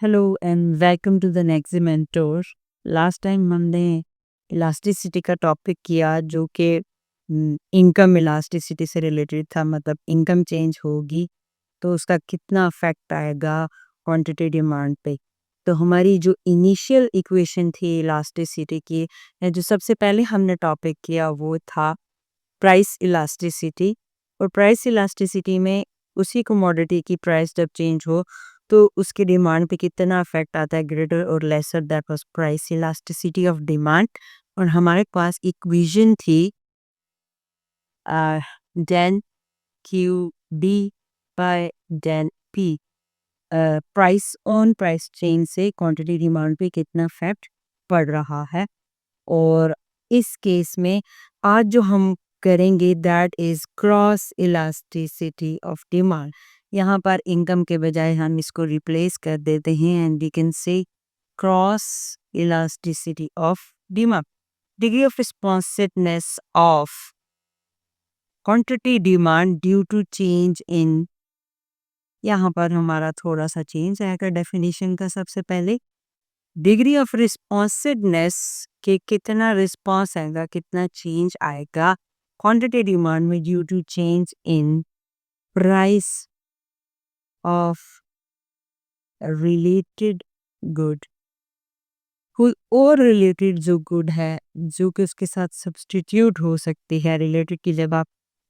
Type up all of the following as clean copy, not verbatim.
Hello and welcome to the next mentor. Last time हमने elasticity का topic किया जो कि इनकम इलास्टिसिटी से रिलेटेड था, मतलब इनकम चेंज होगी तो उसका कितना अफेक्ट आएगा क्वांटिटी डिमांड पे। तो हमारी जो इनिशियल इक्वेशन थी इलास्टिसिटी की, जो सबसे पहले हमने टॉपिक किया वो था प्राइस इलास्टिसिटी। और प्राइस इलास्टिसिटी में उसी कमोडिटी की प्राइस जब चेंज हो तो उसकी डिमांड पे कितना अफेक्ट आता है, ग्रेटर और lesser, that was price elasticity of demand. और हमारे पास इक्वेशन थी del Q D by del P. Price on price change से क्वांटिटी डिमांड पे कितना इफेक्ट पड़ रहा है। और इस केस में आज जो हम करेंगे that is cross elasticity of demand. यहाँ पर इनकम के बजाय हम इसको रिप्लेस कर देते हैं and we can say cross elasticity of demand. Degree of responsiveness of quantity demand due to change in. यहाँ पर हमारा थोड़ा सा चेंज आएगा डेफिनेशन का। सबसे पहले डिग्री ऑफ रिस्पॉन्सिवनेस के कितना रिस्पॉन्स आएगा, कितना चेंज आएगा क्वांटिटी डिमांड में due to change in price of related good. कोई और रिलेटेड जो गुड है जो कि उसके साथ सब्सटीट्यूट हो सकती है, रिलेटेड की जब आप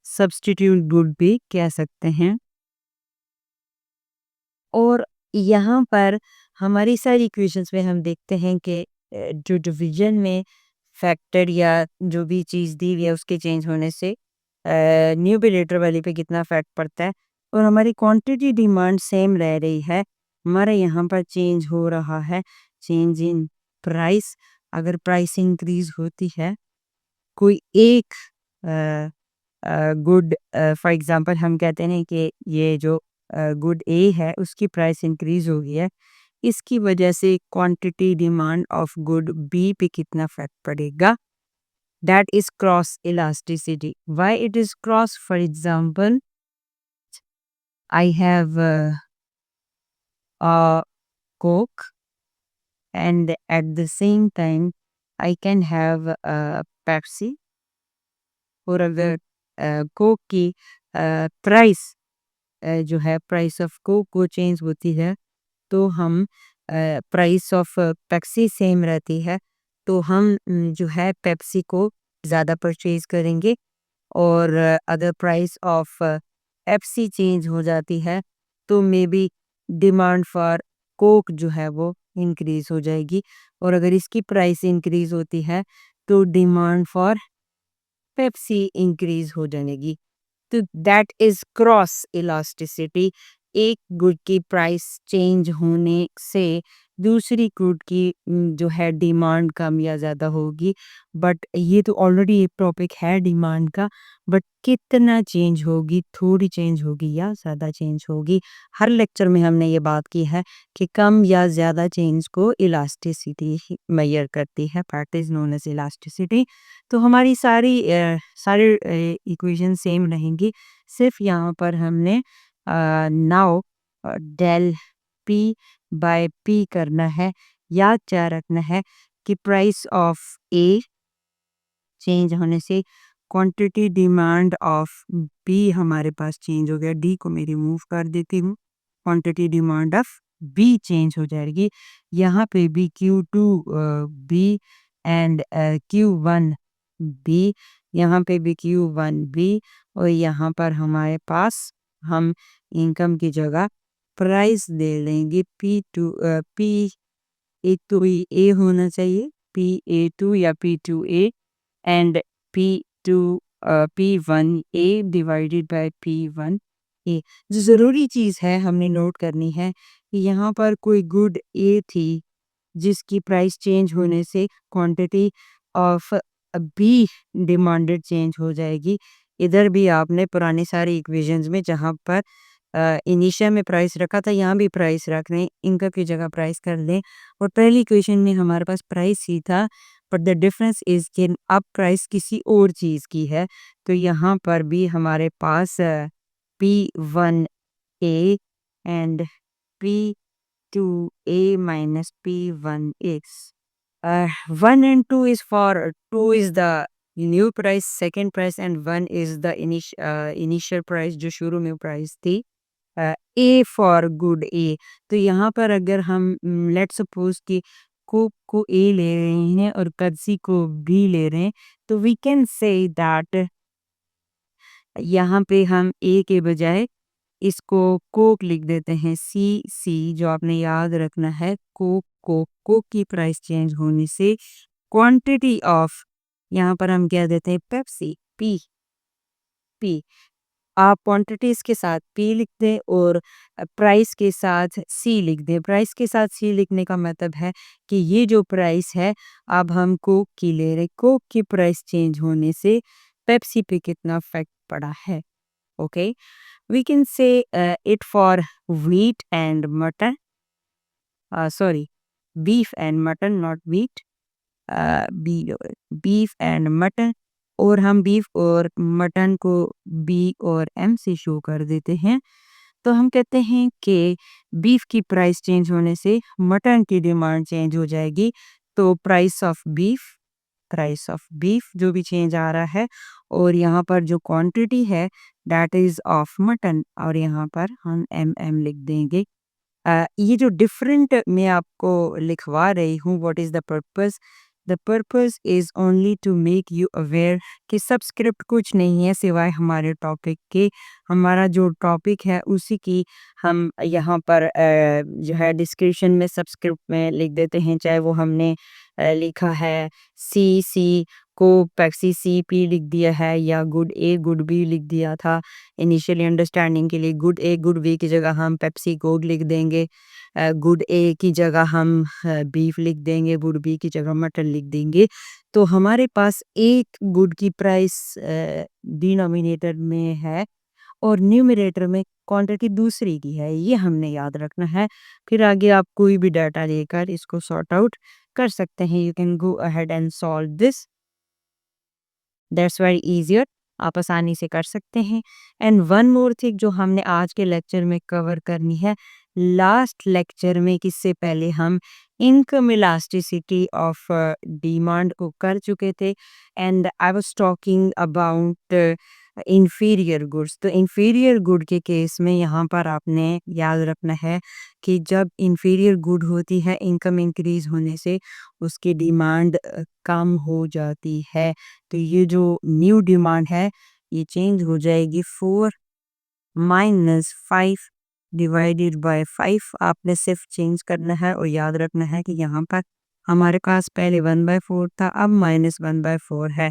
सब्सटीट्यूट गुड भी कह सकते हैं। और यहाँ पर हमारी सारी इक्वेशंस में हम देखते हैं कि जो डिवीजन में फैक्टर या जो भी चीज़ दी हुई है उसके चेंज होने से न्यूमरेटर वाली पे कितना इफेक्ट पड़ता है। और हमारी क्वांटिटी डिमांड सेम रह रही है, हमारे यहाँ पर चेंज हो रहा है चेंज इन प्राइस। अगर प्राइस इंक्रीज होती है कोई एक गुड, फॉर एग्जांपल हम कहते हैं कि ये जो गुड ए है उसकी प्राइस इंक्रीज हो गई है, इसकी वजह से quantity demand of good B पे कितना फर्क पड़ेगा, that is cross elasticity. Why it is cross? For example I have a Coke and at the same time I can have Pepsi. और अगर कोक की प्राइस जो है प्राइस ऑफ कोक वो चेंज होती है तो हम प्राइस ऑफ पेप्सी सेम रहती है तो हम जो है पेप्सी को ज़्यादा परचेज करेंगे। और अगर प्राइस ऑफ पेप्सी चेंज हो जाती है तो may be demand for Coke जो है वो इंक्रीज हो जाएगी। और अगर इसकी प्राइस इंक्रीज होती है तो डिमांड फॉर पेप्सी इंक्रीज हो जाएगी। तो दैट इज क्रॉस इलास्टिसिटी। एक गुड की प्राइस चेंज होने से दूसरी गुड की जो है डिमांड कम या ज़्यादा होगी। बट ये तो ऑलरेडी एक टॉपिक है डिमांड का, बट कितना चेंज होगी, थोड़ी चेंज होगी या ज़्यादा चेंज होगी। हर लेक्चर में हमने ये बात की है कि कम या ज़्यादा चेंज को इलास्टिसिटी मेजर करती है, fact is known as elasticity. तो हमारी सारी इक्वेशन सेम रहेंगी, सिर्फ यहाँ पर हमने now del P by P करना है। याद क्या रखना है कि प्राइस ऑफ ए चेंज होने से क्वांटिटी डिमांड ऑफ बी हमारे पास चेंज हो गया। डी को मैं रिमूव कर देती हूँ, quantity demand of B change हो जाएगी। यहाँ पे भी Q2 B and Q1 B, यहाँ पे भी Q1 बी। और यहाँ पर हमारे पास हम इनकम की जगह प्राइस दे लेंगे पी। एक तो ए होना चाहिए, P A2 या P2A and P2 P1A divided by P1A। जो ज़रूरी चीज़ है हमने नोट करनी है कि यहाँ पर कोई गुड ए थी जिसकी प्राइस चेंज होने से quantity of B demanded change हो जाएगी। इधर भी आपने पुरानी सारी इक्वेशंस में जहाँ पर इनिशियल में प्राइस रखा था यहाँ भी प्राइस रख लें, इनकम की जगह प्राइस कर लें। और पहली इक्वेशन में हमारे पास प्राइस ही था, बट द डिफरेंस इज कि अब प्राइस किसी और चीज़ की है। तो यहाँ पर भी हमारे पास P1A and P 2a minus p1x. 1 and 2 is for 2 is the new price, second price, and 1 is the initial price जो शुरू में प्राइस थी. ए फॉर गुड ए. तो यहाँ पर अगर हम लेट्स सपोज कि कोक को ए ले रहे हैं और पेप्सी को बी ले रहे हैं, तो वी कैन से दैट यहाँ पे हम ए के बजाय इसको कोक लिख देते हैं. सी सी जो आपने याद रखना है, कोक की प्राइस चेंज होने से क्वांटिटी ऑफ, यहाँ पर हम क्या देते हैं, पेप्सी, पी. पी आप क्वांटिटीज के साथ पी लिख दें और प्राइस के साथ सी लिख दें. प्राइस के साथ सी लिखने का मतलब है कि ये जो प्राइस है अब हम कोक की ले रहे, कोक की प्राइस चेंज होने से पेप्सी पे कितना इफेक्ट पड़ा है. Okay, we can say it for wheat and mutton, sorry, beef and mutton, not wheat. Beef and mutton, और हम बीफ और मटन को बी और एम से शो कर देते हैं. तो हम कहते हैं कि बीफ की प्राइस चेंज होने से मटन की डिमांड चेंज हो जाएगी. तो प्राइस ऑफ बीफ जो भी चेंज आ रहा है, और यहाँ पर जो क्वांटिटी है दैट इज ऑफ मटन, और यहाँ पर हम एम लिख देंगे. ये जो डिफरेंट मैं आपको लिखवा रही हूँ, what is the purpose is only to make you aware कि सबस्क्रिप्ट कुछ नहीं है सिवाय हमारे टॉपिक के. हमारा जो टॉपिक है उसी की हम यहाँ पर जो है डिस्क्रिप्शन में सबस्क्रिप्ट में लिख देते हैं, चाहे वो हमने लिखा है सी को पेप्सी सी पी लिख दिया है, या गुड ए गुड बी लिख दिया था. इनिशियली अंडरस्टैंडिंग के लिए गुड ए गुड बी की जगह हम पेप्सी कोक लिख देंगे, गुड ए की जगह हम बीफ लिख देंगे, गुड बी की जगह मटन लिख देंगे. तो हमारे पास एक गुड की प्राइस डिनोमिनेटर में है और न्यूमरेटर में क्वांटिटी दूसरी की है, ये हमने याद रखना है. फिर आगे आप कोई भी डाटा लेकर इसको सॉर्ट आउट कर सकते हैं. You can go ahead and solve this, that's very easier. आप आसानी से कर सकते हैं. एंड वन मोर थिंग जो हमने आज के लेक्चर में कवर करनी है, लास्ट लेक्चर में किससे पहले हम इनकम इलास्टिसिटी ऑफ डिमांड को कर चुके थे, and I was talking about inferior goods. तो इंफीरियर गुड के केस में यहाँ पर आपने याद रखना है कि जब इंफीरियर गुड होती है, इनकम इंक्रीज होने से उसकी डिमांड कम हो जाती है. तो ये जो न्यू डिमांड है ये चेंज हो जाएगी 4 माइनस 5 डिवाइडेड बाय 5. आपने सिर्फ चेंज करना है और याद रखना है कि यहाँ पर हमारे पास पहले 1/4 था, अब -1/4 है.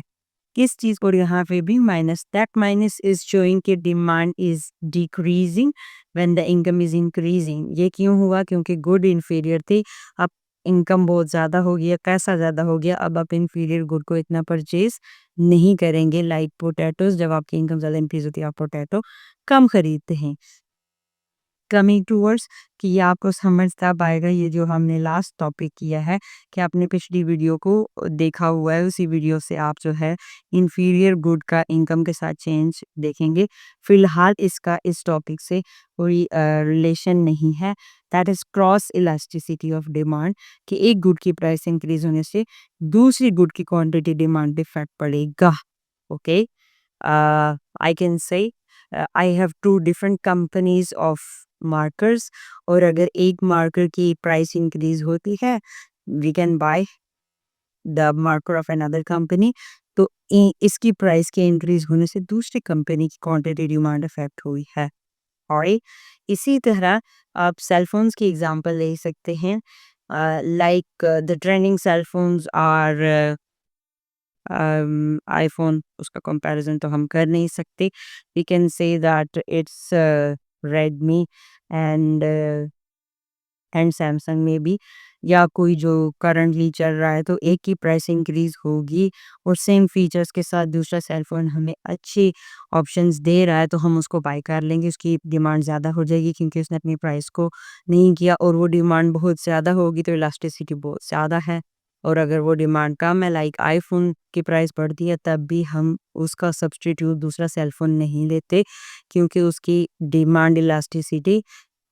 किस चीज़, और यहाँ पे भी minus, that minus is showing कि demand is decreasing when the income is increasing. ये क्यों हुआ, क्योंकि गुड इंफीरियर थी, अब इनकम बहुत ज़्यादा हो गया. कैसा ज़्यादा हो गया, अब आप इंफीरियर गुड को इतना परचेज नहीं करेंगे. लाइक पोटैटोज, जब आपकी इनकम ज़्यादा इंक्रीज होती है आप पोटैटो कम खरीदते हैं. कमिंग टूवर्ड्स कि ये आपको समझ तब आएगा ये जो हमने लास्ट टॉपिक किया है, कि आपने पिछली वीडियो को देखा हुआ है, उसी वीडियो से आप जो है इंफीरियर गुड का इनकम के साथ चेंज देखेंगे. फिलहाल इसका इस टॉपिक से कोई रिलेशन नहीं है. That is cross elasticity of demand, कि एक गुड की प्राइस इंक्रीज होने से दूसरी गुड की क्वांटिटी डिमांड इफेक्ट पड़ेगा. Okay, I can say I have 2 different companies of markers, और अगर एक मार्कर की प्राइस इंक्रीज होती है, we can buy the marker of another company. तो इसकी प्राइस के इंक्रीज होने से दूसरी कंपनी की क्वांटिटी डिमांड इफेक्ट हुई है. और इसी तरह आप सेलफोन्स की एग्जांपल ले सकते हैं. Like the trending cellphones are iPhone, उसका कंपैरिजन तो हम कर नहीं सकते. We can say that it's Redmi and Samsung में भी, या कोई जो करंटली चल रहा है, तो एक की प्राइस इंक्रीज होगी और सेम फीचर्स के साथ दूसरा सेलफोन हमें अच्छे ऑप्शंस दे रहा है, तो हम उसको बाय कर लेंगे. उसकी डिमांड ज़्यादा हो जाएगी क्योंकि उसने अपनी प्राइस को नहीं किया, और वो डिमांड बहुत ज़्यादा होगी तो इलास्टिसिटी बहुत ज़्यादा है. और अगर वो डिमांड कम है, लाइक आईफोन की प्राइस बढ़ती है, तब भी हम उसका सब्सटीट्यूट दूसरा सेलफोन नहीं लेते क्योंकि उसकी डिमांड इलास्टिसिटी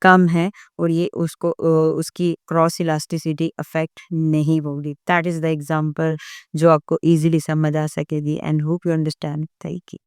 कम है और ये उसको उसकी क्रॉस इलास्टिसिटी अफेक्ट नहीं होगी। दैट इज़ द एग्ज़ाम्पल जो आपको ईज़िली समझ आ सकेगी and hope you understand. Thank you.